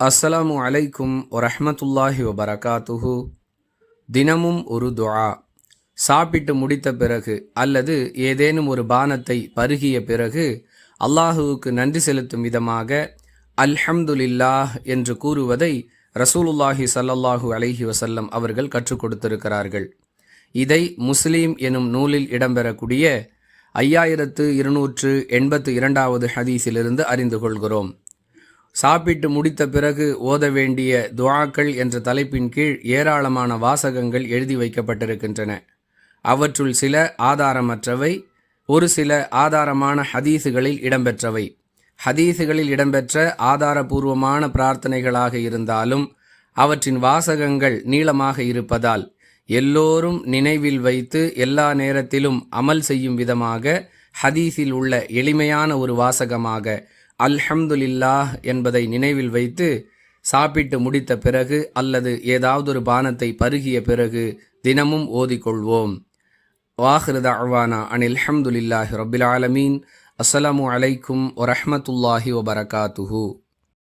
அஸ்ஸலாமு அலைக்கும் வரஹ்மத்துல்லாஹி வபரகாத்துஹு. தினமும் ஒரு துஆ. சாப்பிட்டு முடித்த பிறகு அல்லது ஏதேனும் ஒரு பானத்தை பருகிய பிறகு அல்லாஹுவுக்கு நன்றி செலுத்தும் விதமாக அல்ஹம்துலில்லாஹ் என்று கூறுவதை ரசூலுல்லாஹி ஸல்லல்லாஹு அலைஹி வஸல்லம் அவர்கள் கற்றுக் கொடுத்திருக்கிறார்கள். இதை முஸ்லீம் எனும் நூலில் இடம்பெறக்கூடிய 5282வது ஹதீஸிலிருந்து அறிந்து கொள்கிறோம். சாப்பிட்டு முடித்த பிறகு ஓத வேண்டிய துஆக்கள் என்ற தலைப்பின் கீழ் ஏராளமான வாசகங்கள் எழுதி வைக்கப்பட்டிருக்கின்றன. அவற்றுள் சில ஆதாரமற்றவை, ஒரு சில ஆதாரமான ஹதீஸுகளில் இடம்பெற்றவை. ஹதீஸுகளில் இடம்பெற்ற ஆதாரபூர்வமான பிரார்த்தனைகளாக இருந்தாலும் அவற்றின் வாசகங்கள் நீளமாக இருப்பதால் எல்லோரும் நினைவில் வைத்து எல்லா நேரத்திலும் அமல் செய்யும் விதமாக ஹதீஸில் உள்ள எளிமையான ஒரு வாசகமாக அல்ஹம்துலில்லாஹ் என்பதை நினைவில் வைத்து சாப்பிட்டு முடித்த பிறகு அல்லது ஏதாவது ஒரு பானத்தை பருகிய பிறகு தினமும் ஓதிக்கொள்வோம். வாஹிரு தஅவானா அனில் ஹம்துலில்லாஹி ரப்பில் ஆலமீன். அஸ்ஸலாமு அலைக்கும் வரஹ்மத்துல்லாஹி வபரகாத்துஹு.